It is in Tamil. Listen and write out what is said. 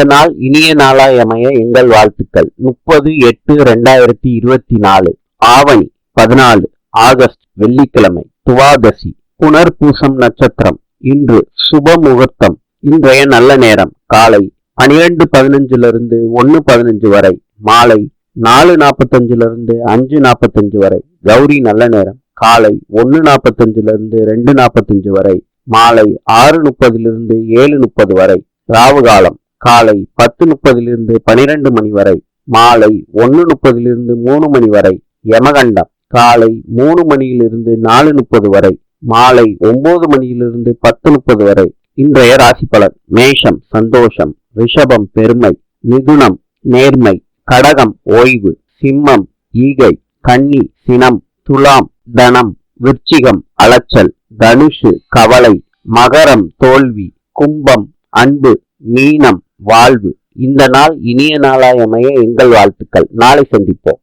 இந்த நாள் இனிய நாளாய் அமைய எங்கள் வாழ்த்துக்கள். 30/8/2024 ஆவணி 14 ஆகஸ்ட் வெள்ளிக்கிழமை துவாதசி புனர்பூசம் நட்சத்திரம். இன்று சுப முகூர்த்தம். இன்றைய நல்ல நேரம் காலை 12:15 1:15 வரை, மாலை 4:45 5:45 வரை. கௌரி நல்ல நேரம் காலை 1:45 2:45 வரை, மாலை 6:30 7:30 வரை. ராவு காலம் காலை 10:30 12 மணி வரை, மாலை 1:30 3 மணி வரை. யமகண்டம் காலை 3 மணியிலிருந்து 4:30 வரை, மாலை 9 மணியிலிருந்து 10:30 வரை. இன்றைய ராசி பலன். மேஷம் சந்தோஷம், ரிஷபம் பெருமை, மிதுனம் நேர்மை, கடகம் ஓய்வு, சிம்மம் ஈகை, கன்னி சினம், துலாம் தனம், விருச்சிகம் அலைச்சல், தனுஷு கவலை, மகரம் தோல்வி, கும்பம் அன்பு, மீனம் வாழ்வு. இந்த நாள் இனிய நாளாய் அமைய எங்கள் வாழ்த்துக்கள். நாளை சந்திப்போம்.